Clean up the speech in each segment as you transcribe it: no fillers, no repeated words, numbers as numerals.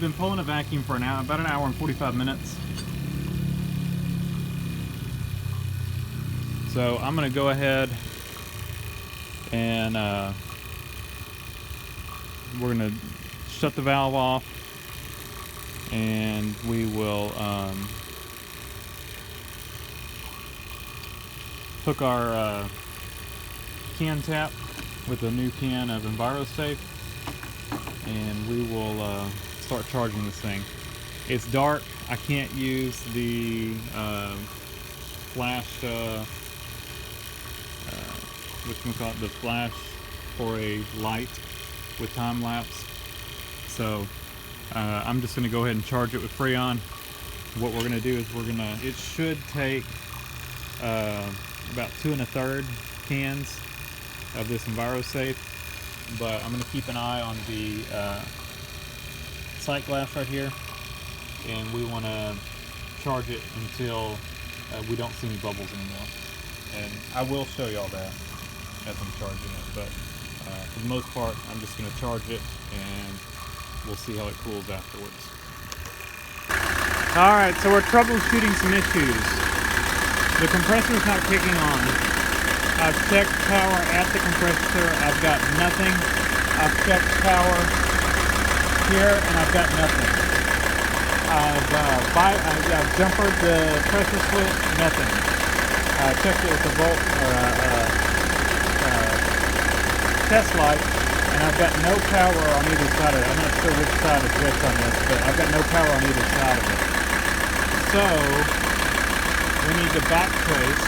been pulling a vacuum for about an hour and 45 minutes. So I'm going to go ahead and we're going to shut the valve off, and we will hook our can tap with a new can of envirosafe, and we will start charging this thing. It's dark. I can't use the flash, the flash for a light with time lapse. So I'm just going to go ahead and charge it with Freon. What we're going to do is it should take about 2 1/3 cans of this envirosafe, but I'm going to keep an eye on the sight glass right here, and we want to charge it until we don't see any bubbles anymore. And I will show you all that as I'm charging it, but for the most part I'm just going to charge it and we'll see how it cools afterwards. Alright, so we're troubleshooting some issues. The compressor's not kicking on. I've checked power at the compressor, I've got nothing. I've checked power here and I've got nothing. I've jumpered the pressure switch, nothing. I checked it with the volt test light, and I've got no power on either side of it. I'm not sure which side is which on this, but I've got no power on either side of it. So we need the back trace,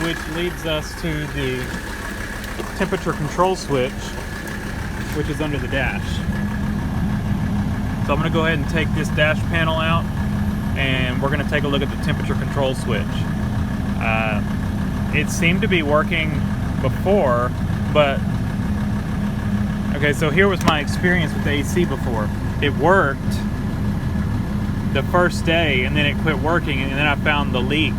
which leads us to the temperature control switch, which is under the dash. So I'm going to go ahead and take this dash panel out, and we're going to take a look at the temperature control switch. It seemed to be working before, but okay, so here was my experience with the AC before. It worked the first day, and then it quit working, and then I found the leak,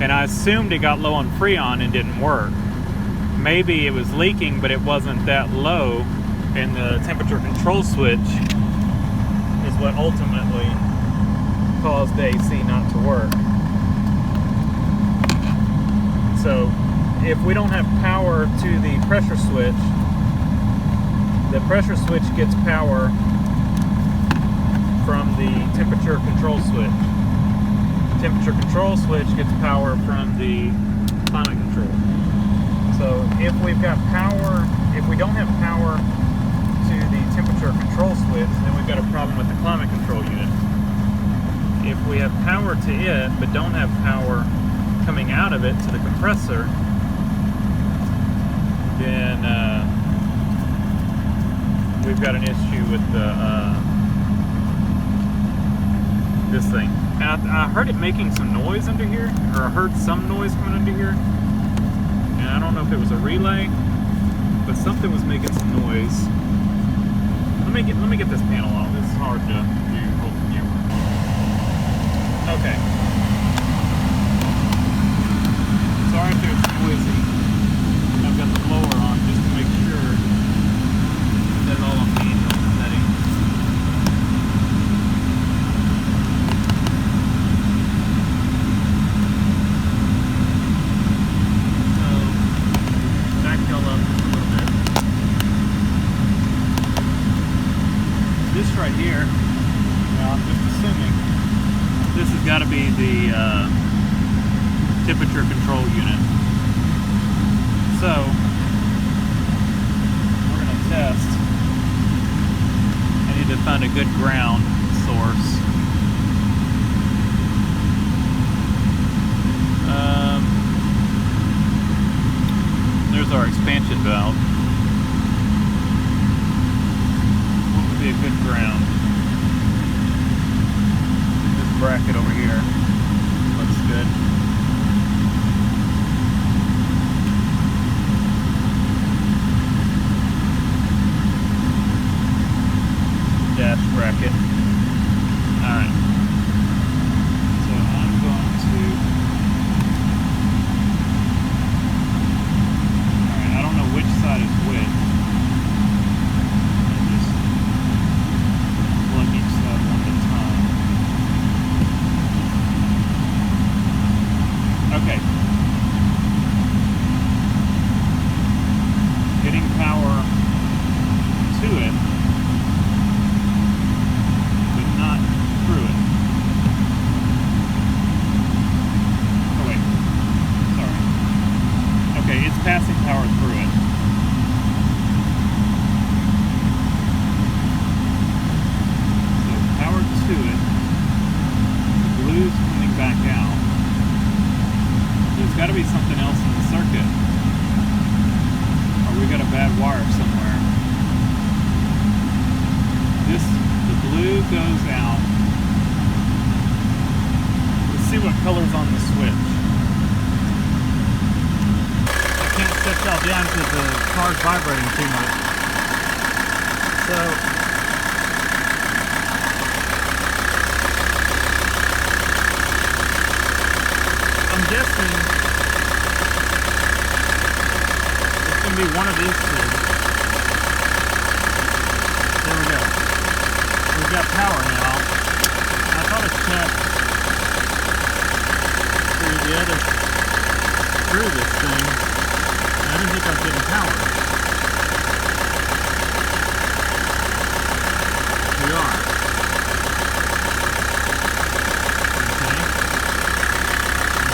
and I assumed it got low on Freon and didn't work. Maybe it was leaking, but it wasn't that low, and the temperature control switch is what ultimately caused the AC not to work. So if we don't have power to the pressure switch gets power from the temperature control switch. The temperature control switch gets power from the climate control. So if we've got power, if we don't have power to the temperature control switch, then we've got a problem with the climate control unit. If we have power to it, but don't have power coming out of it to the compressor, then we've got an issue with the this thing. And I heard it making some noise under here, or I heard some noise coming under here, and I don't know if it was a relay, but something was making some noise. Let me get this panel off. This is hard to do. Hold the camera. Okay. Sorry if it's noisy. I've got the blower on just to make sure that's all on manual setting. So, back y'all up just a little bit. This right here, now I'm just assuming this has got to be the temperature control unit. So we're going to test. I need to find a good ground source. There's our expansion valve. What would be a good ground? This bracket over here looks good. Dash bracket. Alright. So I'm going to... Alright, I don't know which side is which. I'll just plug each it's passing power through it. So power to it. The blue's coming back out. There's got to be something else in the circuit. Or we got a bad wire somewhere. The blue goes out. Let's see what color's on the switch. I can't set y'all down because the car's vibrating too much. So I'm guessing it's going to be one of these two. There we go. We've got power now. I thought I checked through this thing. I didn't think I was getting power. We are. Okay.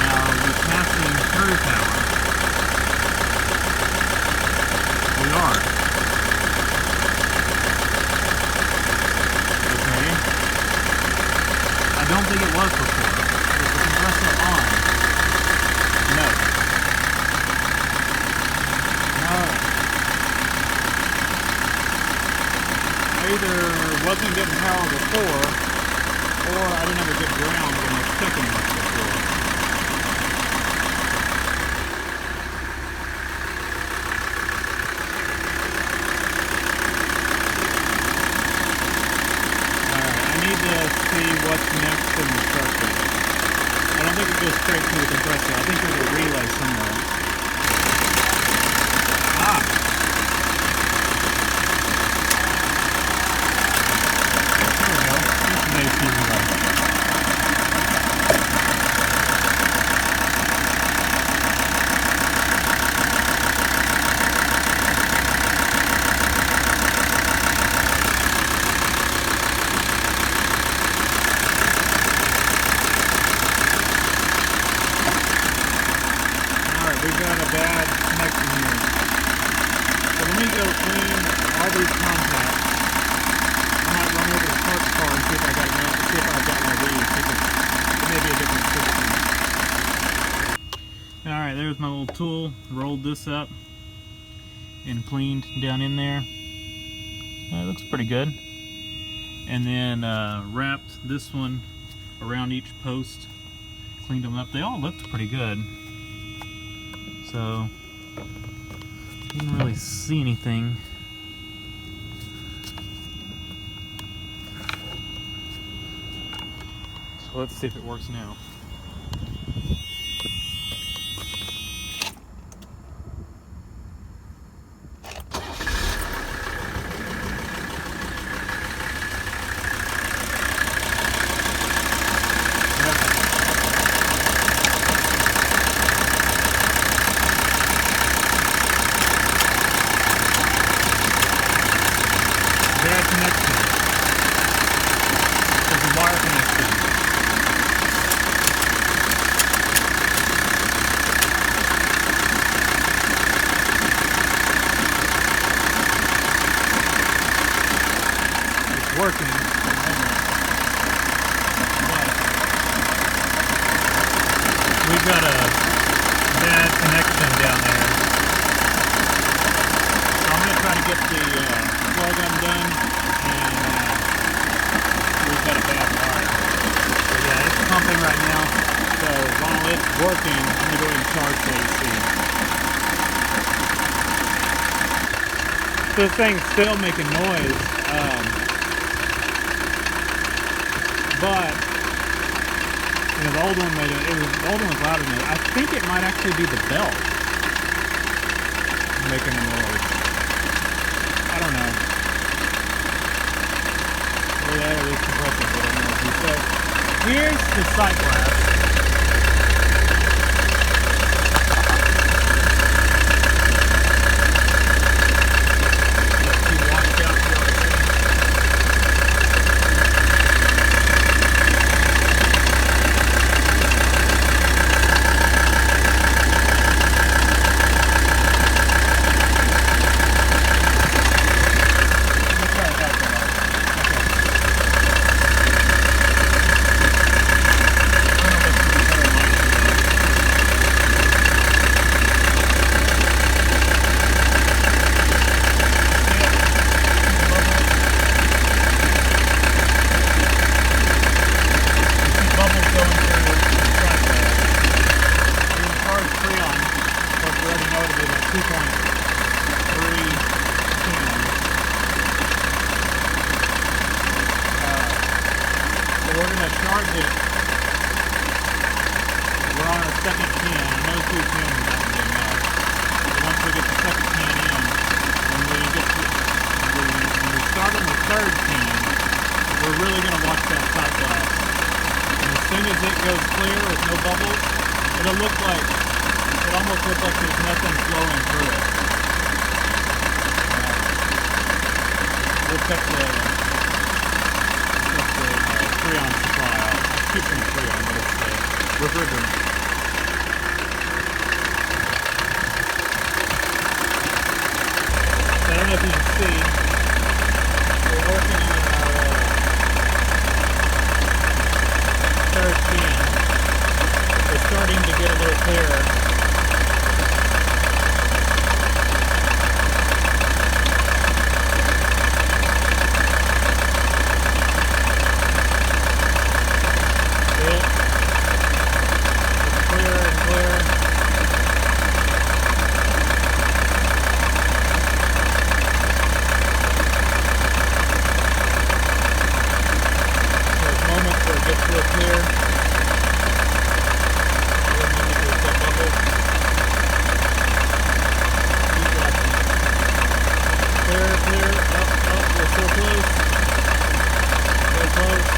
Now we're passing through power. We are. Okay. I don't think it was before. Is the compressor on? No. I either wasn't getting power before, or I didn't have a good ground when I was checking it before. Alright, I need to see what's next in the circuit. I don't think it goes straight to the compressor. I think there's a relay somewhere. Ah! There we go. That's an AC relay. We've got a bad connection here. So let me go clean all these contacts. I might run over the parts car and see if I've got one of these. It may be a different system. Alright, there's my little tool. Rolled this up and cleaned down in there. It looks pretty good. And then wrapped this one around each post. Cleaned them up. They all looked pretty good. So, didn't really see anything. So let's see if it works now. Working. We've got a bad connection down there. So I'm going to try to get the plug undone, and we've got a bad wire. So yeah, it's pumping right now. So while it's working, I'm going to go ahead and charge the AC. So this thing's still making noise. But you know, the old one made it. The old one was louder than it. I think it might actually be the belt making the noise. I don't know. Or that or this compressor making noise. So here's the sight glass. check the Freon supply out. I keep saying Freon, but it's the refrigerant. I don't know if you can see, we're working on our third can. It's starting to get a little clearer. See it? It's clearer and clearer. Moments where it gets real clear. Clear, clear, up, we're so close. So close.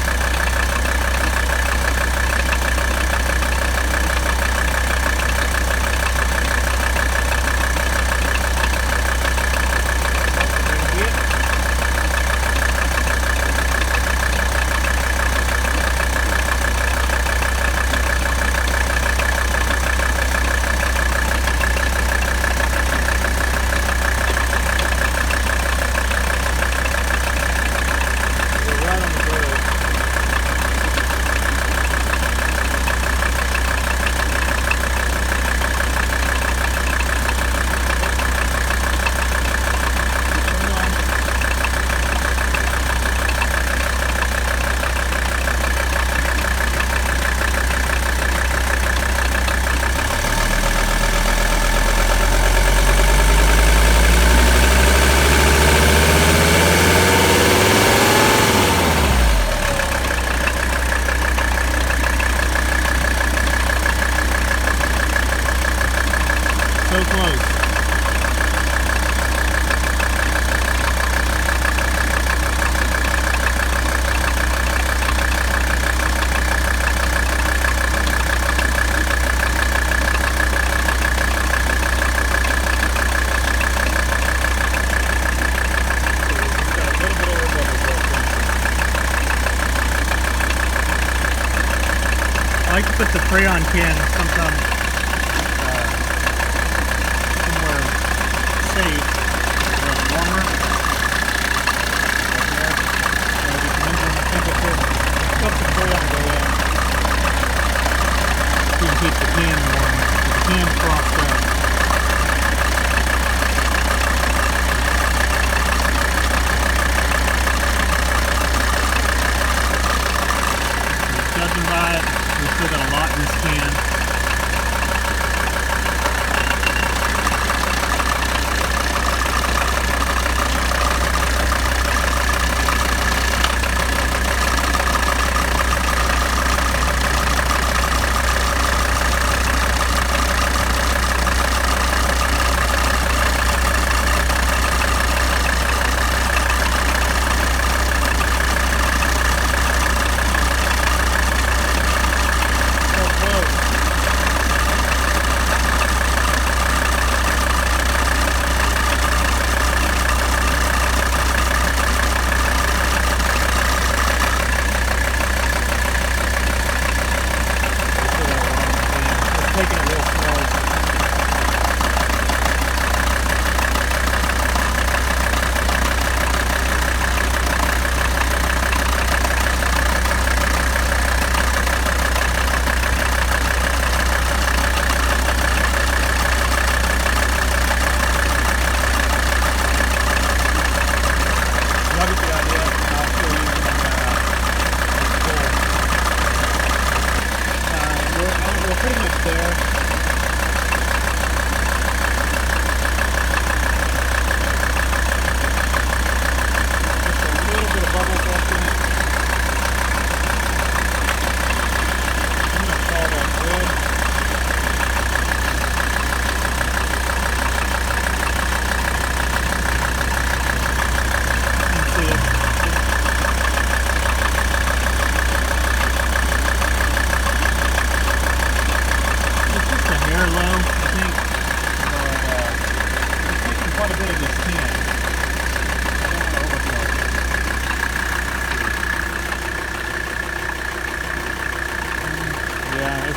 So close. I like to put the Freon can sometimes somewhere safe, warmer. Maybe engine temperature. Let the Freon go in. You can keep the can warm. The can frost up. Judging by it, we've still got a lot in this can.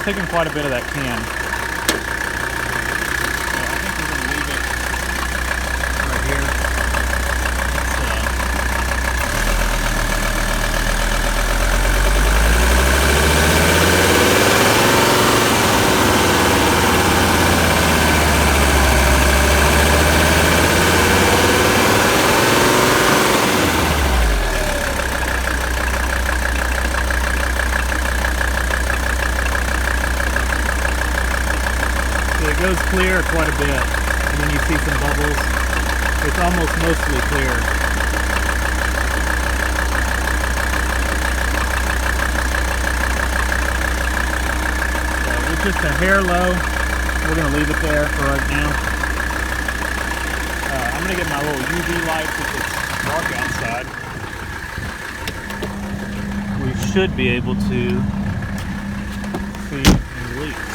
taking quite a bit of that can. So I think we're going to leave it right here. It goes clear quite a bit, and then you see some bubbles. It's almost mostly clear. So it's just a hair low. We're going to leave it there for right now. I'm going to get my little UV light since it's dark outside. We should be able to see any leaks.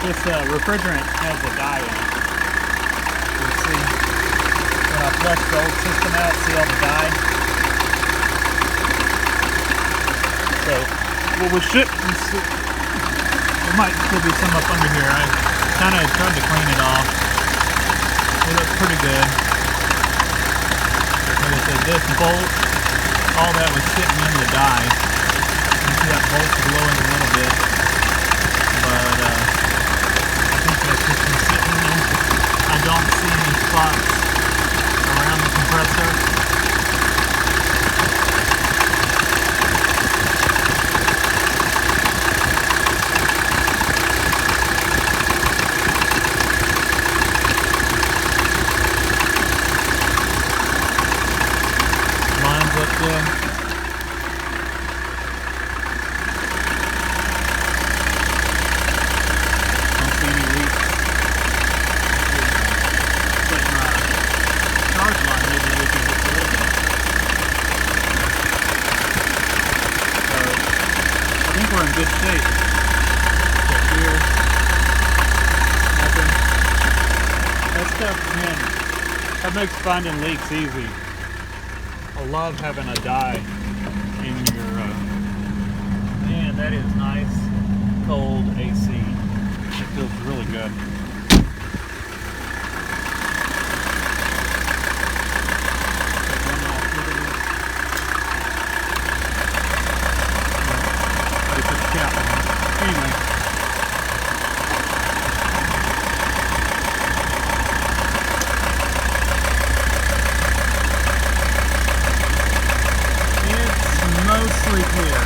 This refrigerant has a dye in it. You see, when I flush the old system out, see all the dye? So, well, there might still be some up under here. I kind of tried to clean it off. It looks pretty good. Like I said, this bolt, all that was sitting in the dye. You see that bolt's glowing a little bit. But, it's just been sitting there. I don't see any spots around the compressor. Lines look good. We're in good shape. So here, nothing. That stuff, man, that makes finding leaks easy. I love having a dye in your, man, that is nice, cold AC. It feels really good. Anyway, it's mostly clear.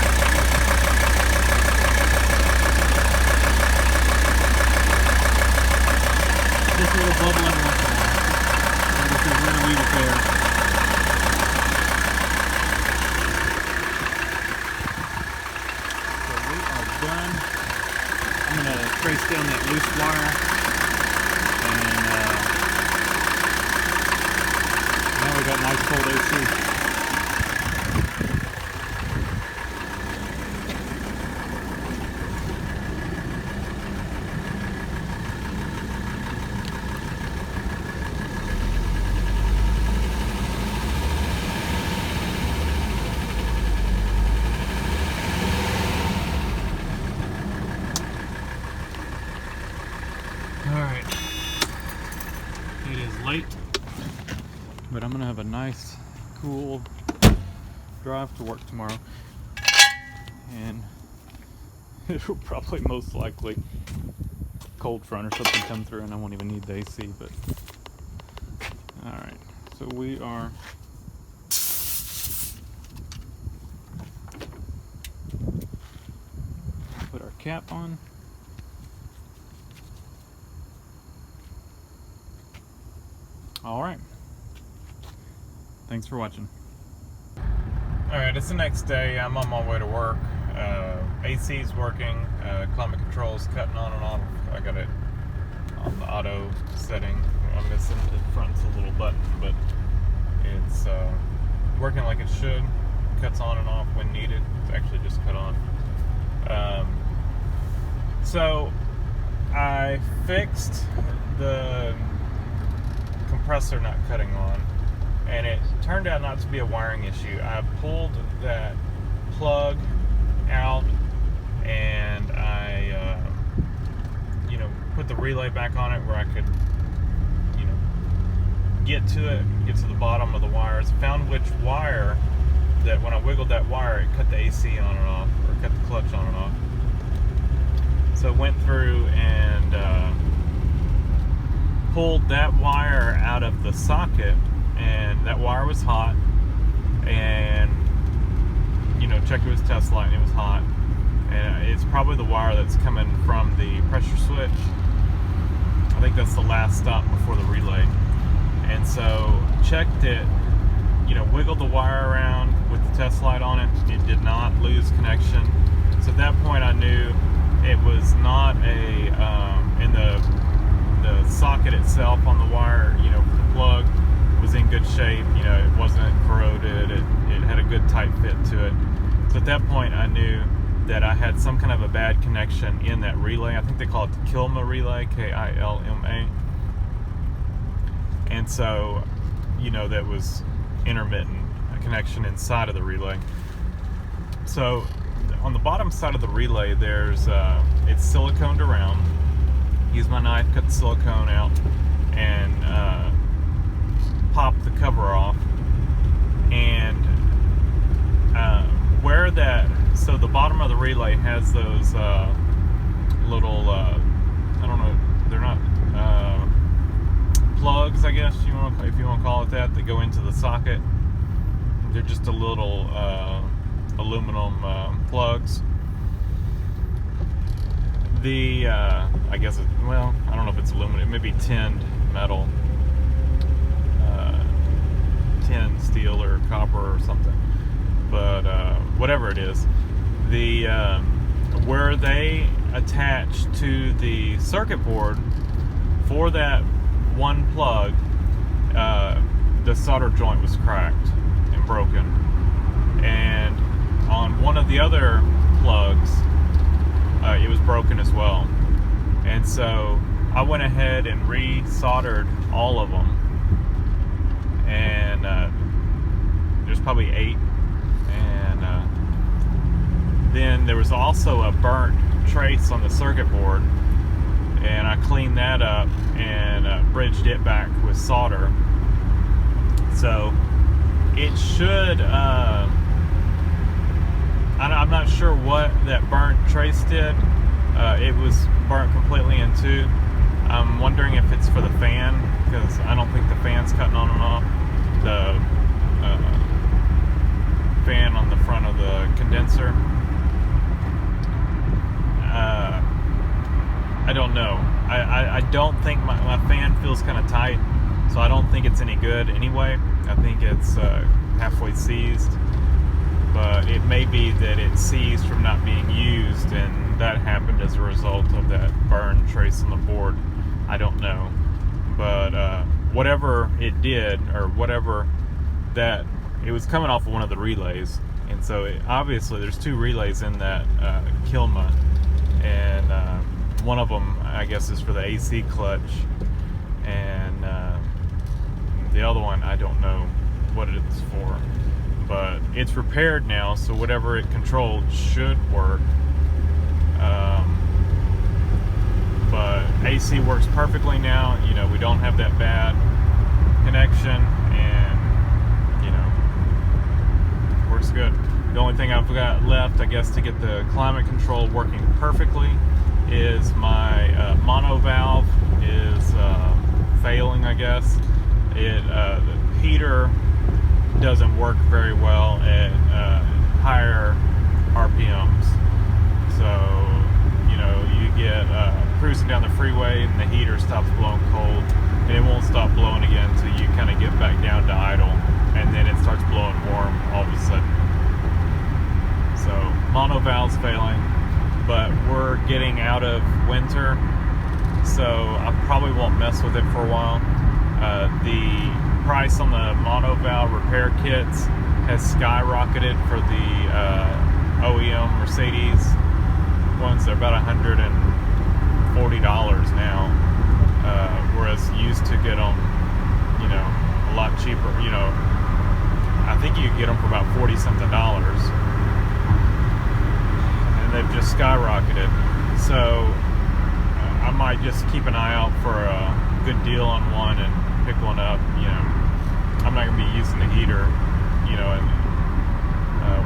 Just a little bubble every once in a while. We're going to leave it there. Done. I'm going to trace down that loose wire, and now we got nice cold AC. Alright, it is late, but I'm going to have a nice, cool drive to work tomorrow, and it'll probably most likely cold front or something come through and I won't even need the AC, but alright, so we are put our cap on. Alright. Thanks for watching. Alright, it's the next day. I'm on my way to work. AC's working, climate control's cutting on and off. I got it on the auto setting. I'm missing the front's a little button, but it's working like it should. Cuts on and off when needed. It's actually just cut on. So I fixed the compressor not cutting on, and it turned out not to be a wiring issue. I pulled that plug out, and I put the relay back on it where I could get to the bottom of the wires. Found which wire that when I wiggled that wire, it cut the AC on and off, or cut the clutch on and off. So went through and pulled that wire out of the socket, and that wire was hot, and checked with test light, and it was hot, and it's probably the wire that's coming from the pressure switch. I think that's the last stop before the relay. And so checked it, wiggled the wire around with the test light on it. It did not lose connection. So at that point I knew it was not in the socket itself on the wire, the plug was in good shape. It wasn't corroded. It had a good tight fit to it. So at that point I knew that I had some kind of a bad connection in that relay. I think they call it the Kilma relay, K-I-L-M-A. And so, that was intermittent, a connection inside of the relay. So on the bottom side of the relay, there's it's siliconed around. Use my knife, cut the silicone out, and pop the cover off. And where so the bottom of the relay has those little, I don't know, they're not plugs, I guess if you want to call it that go into the socket. They're just a little aluminum plugs. I guess I don't know if it's aluminum. It may be tinned metal, tin, steel, or copper or something. But whatever it is, where they attach to the circuit board for that one plug, the solder joint was cracked and broken, and on one of the other plugs it was broken as well. And so I went ahead and re-soldered all of them, and there's probably 8. And then there was also a burnt trace on the circuit board, and I cleaned that up and bridged it back with solder. So it should, I'm not sure what that burnt trace did. It was burnt completely in two. I'm wondering if it's for the fan, because I don't think the fan's cutting on and off. The fan on the front of the condenser. I don't know. I don't think my fan feels kind of tight, so I don't think it's any good anyway. I think it's halfway seized, but it may be that it's seized from not being used, and that happened as a result of that burn trace on the board. I don't know, but whatever it did, or whatever that, it was coming off of one of the relays, and so obviously there's 2 relays in that Kilma, and one of them I guess is for the AC clutch, and the other one I don't know what it's for, but it's repaired now, so whatever it controlled should work. But AC works perfectly now. We don't have that bad connection, and works good. The only thing I've got left, I guess, to get the climate control working perfectly is my mono valve is failing, I guess. The heater doesn't work very well at higher RPMs. So, you get cruising down the freeway and the heater stops blowing cold, and it won't stop blowing again until you kind of get back down to idle, and then it starts blowing warm all of a sudden. So mono valve's getting out of winter, so I probably won't mess with it for a while. The price on the monovalve repair kits has skyrocketed for the OEM Mercedes ones. They're about $140 now, whereas you used to get them, you know, a lot cheaper. You know, I think you could get them for about $40-something, and they've just skyrocketed. So I might just keep an eye out for a good deal on one and pick one up. You know, I'm not gonna be using the heater, you know, and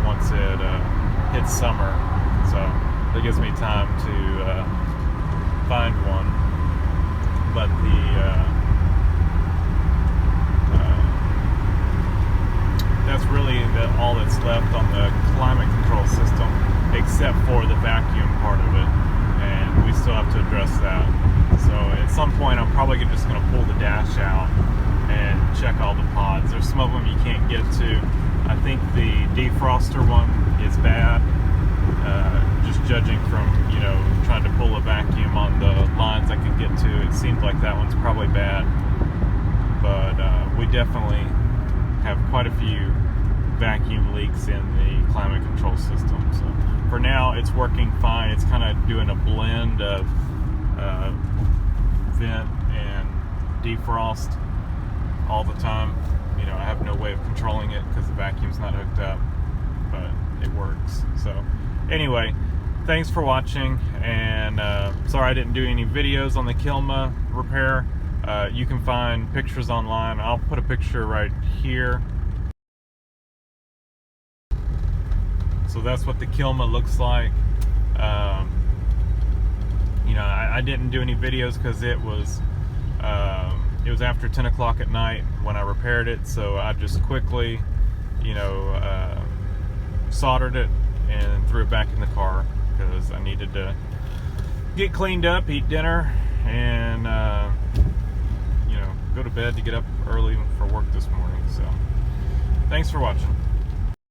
once it hits summer, so that gives me time to find one. But that's really all that's left on the climate control system, except for the vacuum part of it, and we still have to address that. So at some point I'm probably just going to pull the dash out and check all the pods. There's some of them you can't get to. I think the defroster one is bad, just judging from, you know, trying to pull a vacuum on the lines I could get to. It seems like that one's probably bad, but we definitely have quite a few vacuum leaks in the climate control system. So for now it's working fine. It's kind of doing a blend of vent and defrost all the time. You know, I have no way of controlling it because the vacuum's not hooked up, but it works. So anyway, thanks for watching, and sorry I didn't do any videos on the Kilma repair. You can find pictures online. I'll put a picture right here. So that's what the Kilma looks like. You know, I didn't do any videos because it was after 10 o'clock at night when I repaired it, so I just quickly, you know, soldered it and threw it back in the car because I needed to get cleaned up, eat dinner, and you know, go to bed to get up early for work this morning. So thanks for watching.